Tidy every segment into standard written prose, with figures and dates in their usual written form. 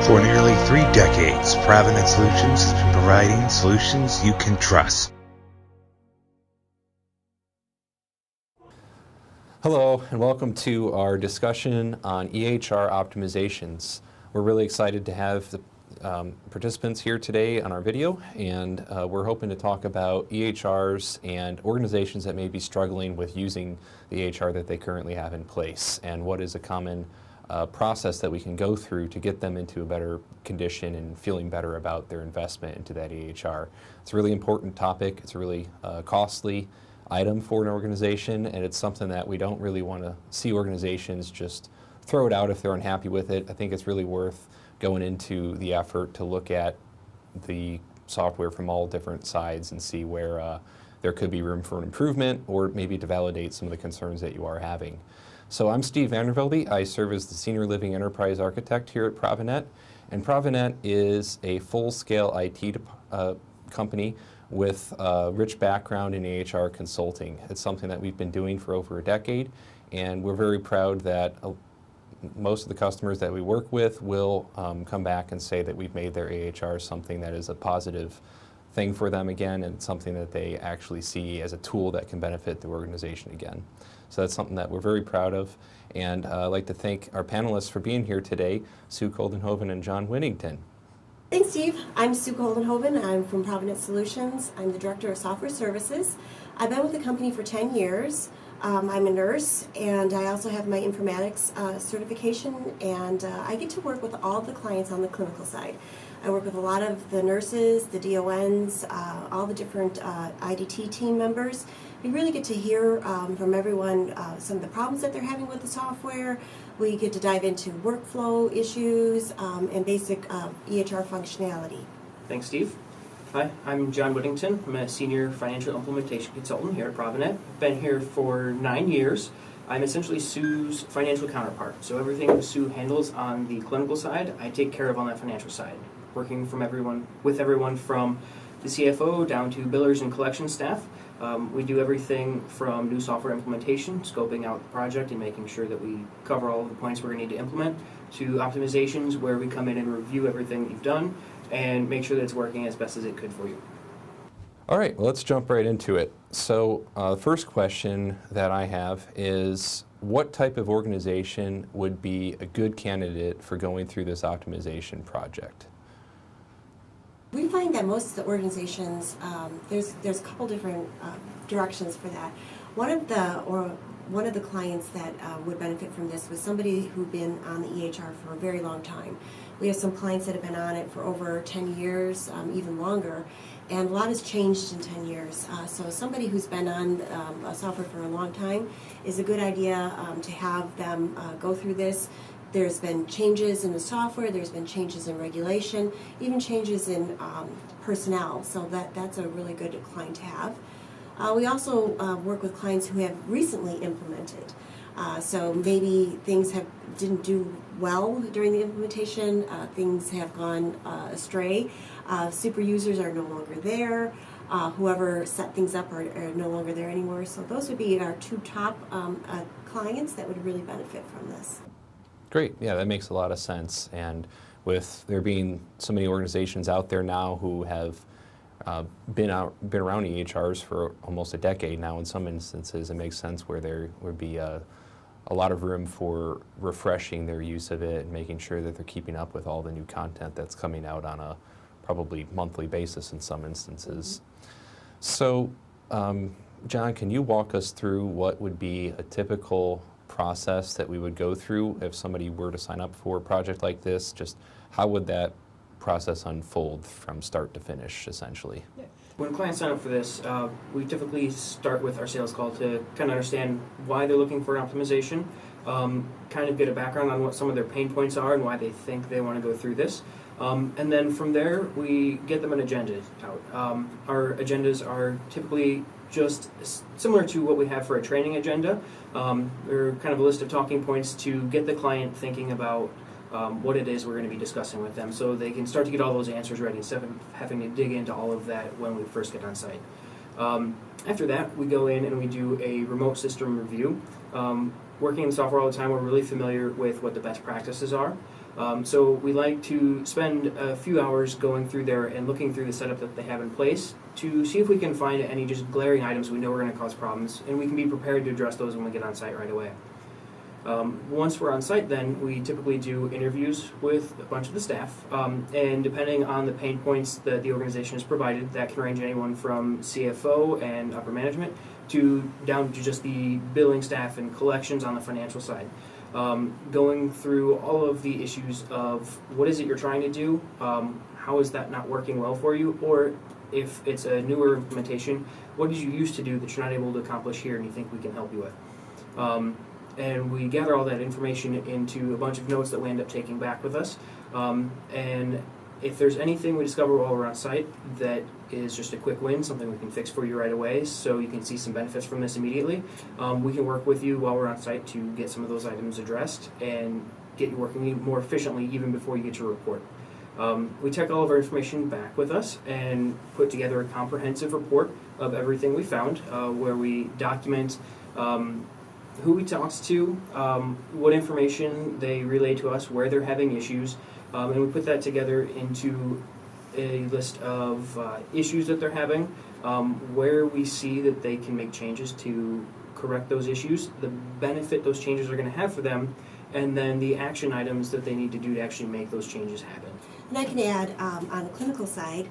For nearly 3 decades, ProviNET Solutions has been providing solutions you can trust. Hello, and welcome to our discussion on EHR optimizations. We're really excited to have the participants here today on our video, and we're hoping to talk about EHRs and organizations that may be struggling with using the EHR that they currently have in place, and what is a common process that we can go through to get them into a better condition and feeling better about their investment into that EHR. It's a really important topic. It's a really costly item for an organization, and it's something that we don't really want to see organizations just throw it out if they're unhappy with it. I think it's really worth going into the effort to look at the software from all different sides and see where there could be room for an improvement, or maybe to validate some of the concerns that you are having. So I'm Steve Vandervelde. I serve as the Senior Living Enterprise Architect here at ProviNET, and ProviNET is a full-scale IT company with a rich background in EHR consulting. It's something that we've been doing for over a decade, and we're very proud that most of the customers that we work with will come back and say that we've made their EHR something that is a positive thing for them again, and something that they actually see as a tool that can benefit the organization again. So that's something that we're very proud of, and I'd like to thank our panelists for being here today, Sue Coldenhoven and John Whittington. Thanks, Steve. I'm Sue Coldenhoven. I'm from ProviNET Solutions. I'm the Director of Software Services. I've been with the company for 10 years. I'm a nurse, and I also have my informatics certification, and I get to work with all the clients on the clinical side. I work with a lot of the nurses, the DONs, all the different IDT team members. We really get to hear from everyone some of the problems that they're having with the software. We get to dive into workflow issues and basic EHR functionality. Thanks, Steve. Hi, I'm John Whittington. I'm a Senior Financial Implementation Consultant here at ProviNET. I've been here for 9 years. I'm essentially Sue's financial counterpart. So everything Sue handles on the clinical side, I take care of on that financial side. Working with everyone from the CFO down to billers and collection staff. We do everything from new software implementation, scoping out the project and making sure that we cover all of the points we're going to need to implement, to optimizations where we come in and review everything that you've done and make sure that it's working as best as it could for you. All right, well, let's jump right into it. So the first question that I have is, what type of organization would be a good candidate for going through this optimization project? We find that most of the organizations, there's a couple different directions for that. One of the clients that would benefit from this was somebody who'd been on the EHR for a very long time. We have some clients that have been on it for over 10 years, even longer, and a lot has changed in 10 years. So somebody who's been on a software for a long time is a good idea to have them go through this. There's been changes in the software, there's been changes in regulation, even changes in personnel, so that's a really good client to have. We also work with clients who have recently implemented. So maybe things didn't do well during the implementation, things have gone astray, super users are no longer there, whoever set things up are no longer there anymore. So those would be our two top clients that would really benefit from this. Great, yeah, that makes a lot of sense. And with there being so many organizations out there now who have been around EHRs for almost a decade now, in some instances, it makes sense where there would be a lot of room for refreshing their use of it and making sure that they're keeping up with all the new content that's coming out on a probably monthly basis in some instances. So, John, can you walk us through what would be a typical process that we would go through if somebody were to sign up for a project like this? Just how would that process unfold from start to finish, essentially? Yeah. When clients sign up for this, we typically start with our sales call to kind of understand why they're looking for an optimization, kind of get a background on what some of their pain points are and why they think they want to go through this. And then from there, we get them an agenda out. Our agendas are typically just similar to what we have for a training agenda. They're kind of a list of talking points to get the client thinking about what it is we're going to be discussing with them, so they can start to get all those answers ready instead of having to dig into all of that when we first get on site. After that, we go in and we do a remote system review. working in software all the time, we're really familiar with what the best practices are. So we like to spend a few hours going through there and looking through the setup that they have in place to see if we can find any just glaring items we know are going to cause problems, and we can be prepared to address those when we get on site right away. Once we're on site, then we typically do interviews with a bunch of the staff, and depending on the pain points that the organization has provided, that can range anyone from CFO and upper management to down to just the billing staff and collections on the financial side. Going through all of the issues of what is it you're trying to do, how is that not working well for you, or if it's a newer implementation, what did you used to do that you're not able to accomplish here and you think we can help you with. And we gather all that information into a bunch of notes that we end up taking back with us. And if there's anything we discover while we're on site that is just a quick win, something we can fix for you right away so you can see some benefits from this immediately, we can work with you while we're on site to get some of those items addressed and get you working more efficiently even before you get your report. We take all of our information back with us and put together a comprehensive report of everything we found, where we document who we talked to, what information they relay to us, where they're having issues, and we put that together into a list of issues that they're having, where we see that they can make changes to correct those issues, the benefit those changes are going to have for them, and then the action items that they need to do to actually make those changes happen. And I can add, on the clinical side,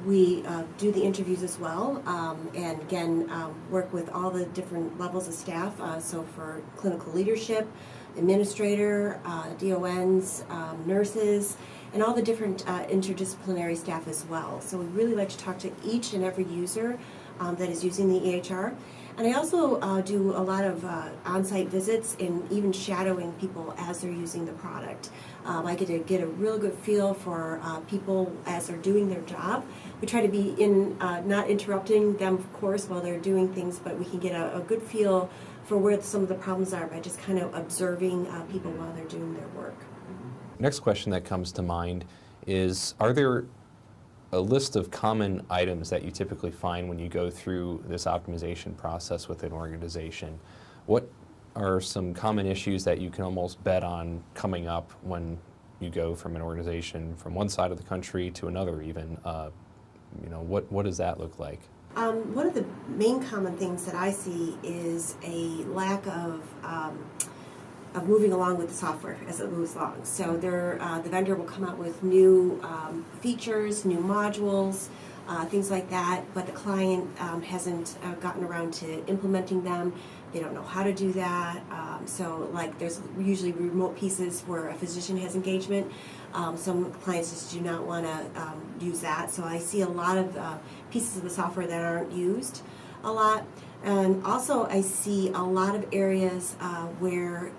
we do the interviews as well, and again, work with all the different levels of staff, so for clinical leadership, administrator, DONs, nurses, and all the different interdisciplinary staff as well. So we really like to talk to each and every user that is using the EHR. And I also do a lot of on-site visits and even shadowing people as they're using the product. I get to get a real good feel for people as they're doing their job. We try to be not interrupting them, of course, while they're doing things, but we can get a good feel for where some of the problems are by just kind of observing people while they're doing their work. Next question that comes to mind is, are there a list of common items that you typically find when you go through this optimization process with an organization? What are some common issues that you can almost bet on coming up when you go from an organization from one side of the country to another even? What does that look like? One of the main common things that I see is a lack of moving along with the software as it moves along. So the vendor will come out with new features, new modules, things like that, but the client hasn't gotten around to implementing them. They don't know how to do that. So like there's usually remote pieces where a physician has engagement. Some clients just do not want to use that. So I see a lot of pieces of the software that aren't used a lot. And also I see a lot of areas where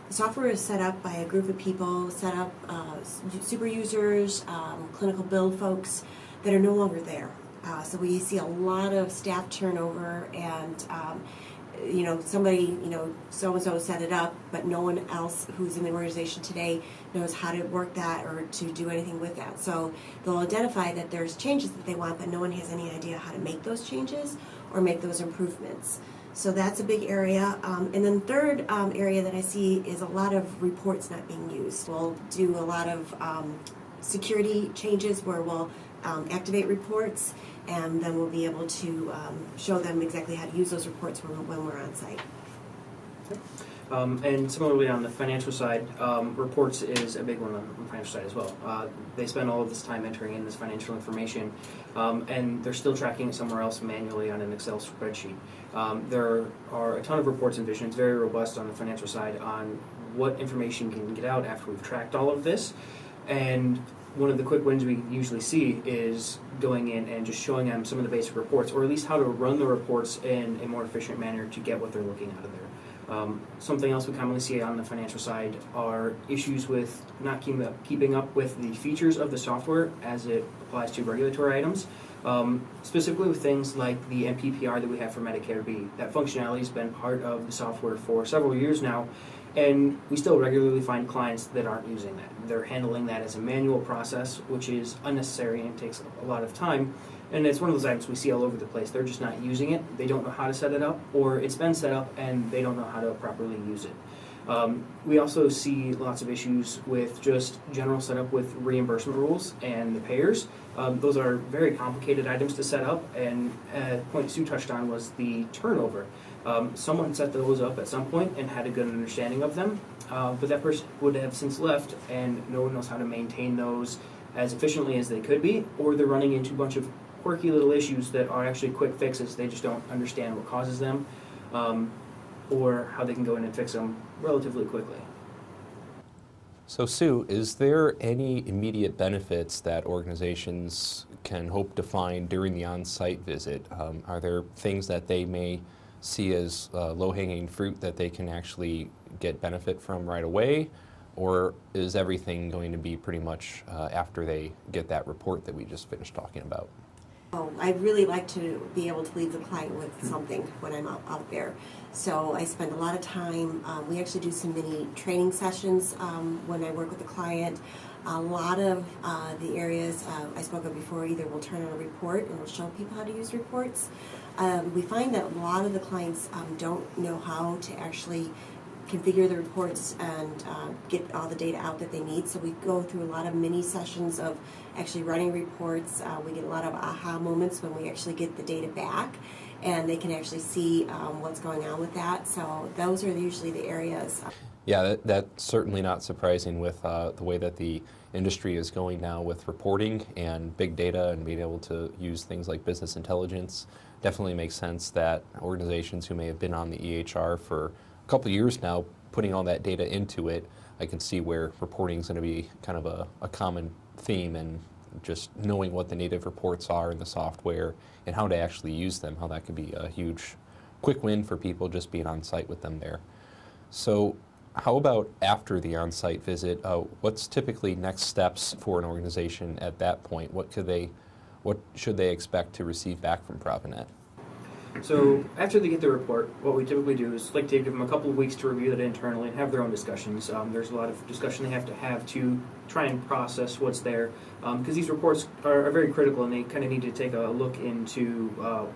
the software is set up by a group of people, set up super users, clinical build folks that are no longer there. So we see a lot of staff turnover and somebody, so-and-so set it up, but no one else who's in the organization today knows how to work that or to do anything with that. So they'll identify that there's changes that they want, but no one has any idea how to make those changes or make those improvements. So that's a big area. And then third area that I see is a lot of reports not being used. We'll do a lot of security changes where we'll activate reports, and then we'll be able to show them exactly how to use those reports when we're on site. And similarly on the financial side, reports is a big one on the financial side as well. They spend all of this time entering in this financial information, and they're still tracking it somewhere else manually on an Excel spreadsheet. There are a ton of reports and vision. It's very robust on the financial side on what information can get out after we've tracked all of this. And one of the quick wins we usually see is going in and just showing them some of the basic reports, or at least how to run the reports in a more efficient manner to get what they're looking out of there. Something else we commonly see on the financial side are issues with not keeping up with the features of the software as it applies to regulatory items, specifically with things like the MPPR that we have for Medicare B. That functionality has been part of the software for several years now, and we still regularly find clients that aren't using that. They're handling that as a manual process, which is unnecessary and takes a lot of time. And it's one of those items we see all over the place. They're just not using it. They don't know how to set it up, or it's been set up and they don't know how to properly use it. We also see lots of issues with just general setup with reimbursement rules and the payers. Those are very complicated items to set up, and a point Sue touched on was the turnover. Someone set those up at some point and had a good understanding of them, but that person would have since left, and no one knows how to maintain those as efficiently as they could be, or they're running into a bunch of quirky little issues that are actually quick fixes. They just don't understand what causes them, or how they can go in and fix them relatively quickly. So Sue, is there any immediate benefits that organizations can hope to find during the on-site visit? Are there things that they may see as low-hanging fruit that they can actually get benefit from right away? Or is everything going to be pretty much after they get that report that we just finished talking about? Oh, I'd really like to be able to leave the client with something when I'm out there. So I spend a lot of time, we actually do some mini training sessions when I work with the client. A lot of the areas I spoke of before either will turn on a report and will show people how to use reports. We find that a lot of the clients don't know how to actually configure the reports and get all the data out that they need. So we go through a lot of mini sessions of actually running reports. We get a lot of aha moments when we actually get the data back and they can actually see what's going on with that. So those are usually the areas. Yeah, that's certainly not surprising with the way that the industry is going now with reporting and big data and being able to use things like business intelligence. Definitely makes sense that organizations who may have been on the EHR for a couple of years now, putting all that data into it, I can see where reporting is going to be kind of a common theme, and just knowing what the native reports are in the software and how to actually use them, how that could be a huge quick win for people just being on site with them there. So how about after the on-site visit? What's typically next steps for an organization at that point? What should they expect to receive back from ProviNET? So after they get the report, what we typically do is like to give them a couple of weeks to review that internally and have their own discussions. There's a lot of discussion they have to try and process what's there, because these reports are very critical and they kind of need to take a look into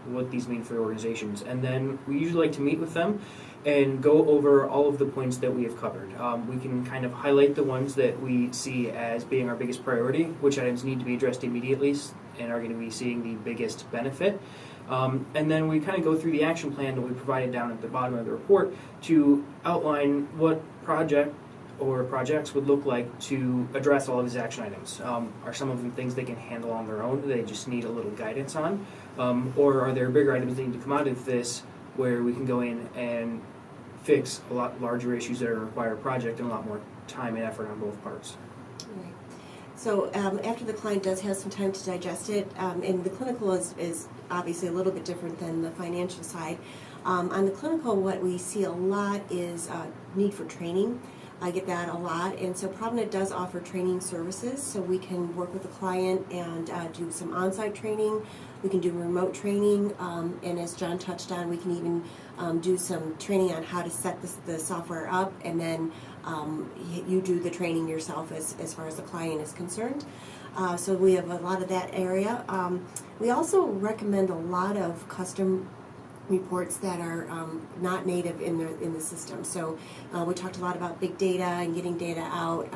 what these mean for organizations. And then we usually like to meet with them and go over all of the points that we have covered. We can kind of highlight the ones that we see as being our biggest priority, which items need to be addressed immediately and are going to be seeing the biggest benefit. And then we kind of go through the action plan that we provided down at the bottom of the report to outline what project or projects would look like to address all of these action items. Are some of them things they can handle on their own, they just need a little guidance on? Or are there bigger items that need to come out of this where we can go in and fix a lot larger issues that require a project and a lot more time and effort on both parts? Right. So after the client does have some time to digest it, and the clinical is obviously a little bit different than the financial side. On the clinical, what we see a lot is need for training. I get that a lot, and so ProviNET does offer training services, so we can work with the client and do some on-site training. We can do remote training, and as John touched on, we can even do some training on how to set the software up, and then you do the training yourself as far as the client is concerned. So we have a lot of that area. We also recommend a lot of custom reports that are not native in the system. So we talked a lot about big data and getting data out.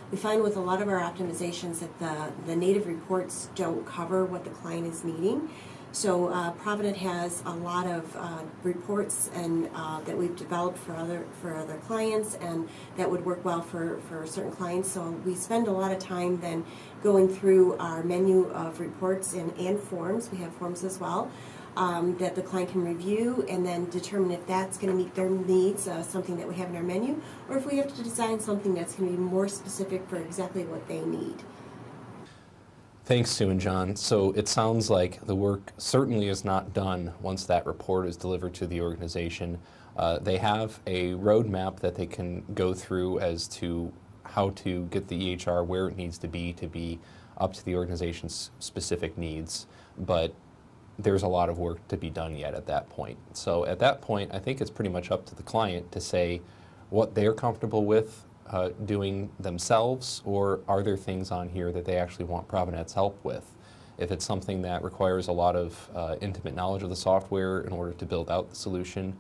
We find with a lot of our optimizations that the native reports don't cover what the client is needing. So ProviNET has a lot of reports and that we've developed for other clients, and that would work well for certain clients. So we spend a lot of time then going through our menu of reports and forms. We have forms as well. That the client can review and then determine if that's going to meet their needs, something that we have in our menu, or if we have to design something that's going to be more specific for exactly what they need. Thanks, Sue and John. So it sounds like the work certainly is not done once that report is delivered to the organization. They have a roadmap that they can go through as to how to get the EHR where it needs to be up to the organization's specific needs. But there's a lot of work to be done yet at that point. So at that point, I think it's pretty much up to the client to say what they're comfortable with doing themselves, or are there things on here that they actually want ProviNET's help with? If it's something that requires a lot of intimate knowledge of the software in order to build out the solution,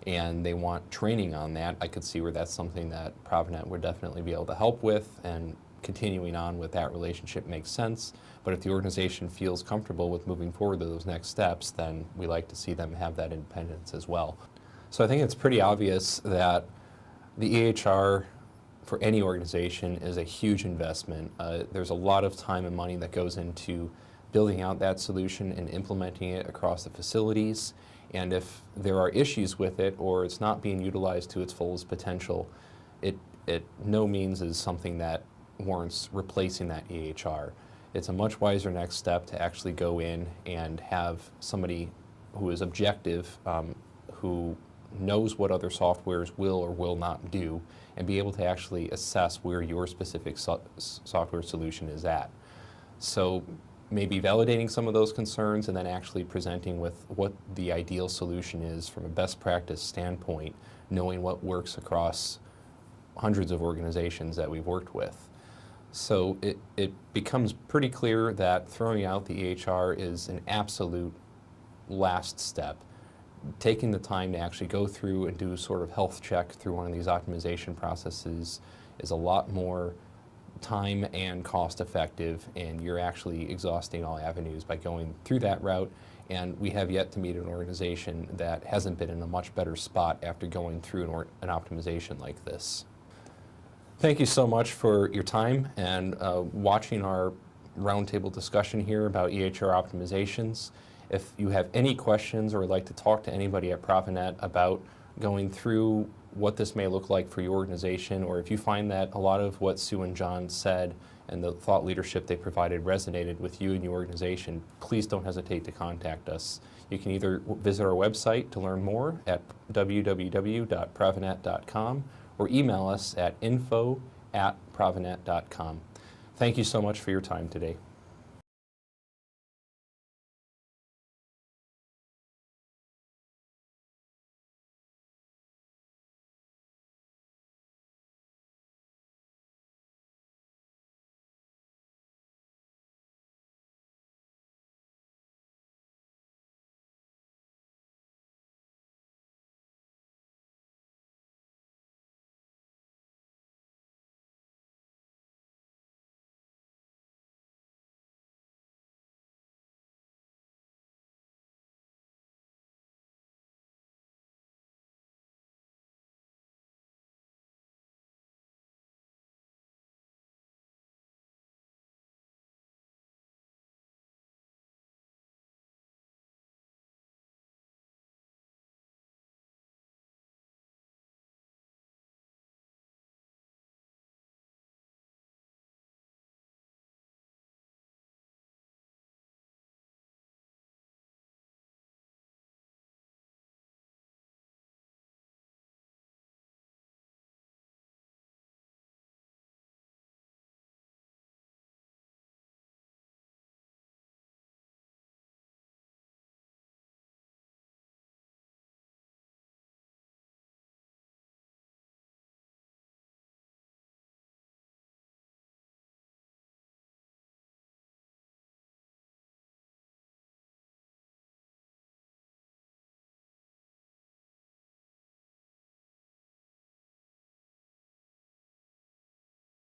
and they want training on that, I could see where that's something that ProviNET would definitely be able to help with, and continuing on with that relationship makes sense. But if the organization feels comfortable with moving forward to those next steps, then we like to see them have that independence as well. So I think it's pretty obvious that the EHR for any organization is a huge investment. There's a lot of time and money that goes into building out that solution and implementing it across the facilities. And if there are issues with it or it's not being utilized to its fullest potential, it no means is something that warrants replacing that EHR. It's a much wiser next step to actually go in and have somebody who is objective, who knows what other softwares will or will not do, and be able to actually assess where your specific software solution is at. So maybe validating some of those concerns and then actually presenting with what the ideal solution is from a best practice standpoint, knowing what works across hundreds of organizations that we've worked with. So it becomes pretty clear that throwing out the EHR is an absolute last step. Taking the time to actually go through and do sort of health check through one of these optimization processes is a lot more time and cost effective, and you're actually exhausting all avenues by going through that route. And we have yet to meet an organization that hasn't been in a much better spot after going through an optimization like this. Thank you so much for your time and watching our roundtable discussion here about EHR optimizations. If you have any questions or would like to talk to anybody at ProviNET about going through what this may look like for your organization, or if you find that a lot of what Sue and John said and the thought leadership they provided resonated with you and your organization, please don't hesitate to contact us. You can either visit our website to learn more at www.provinet.com or email us at info@provinet.com. Thank you so much for your time today.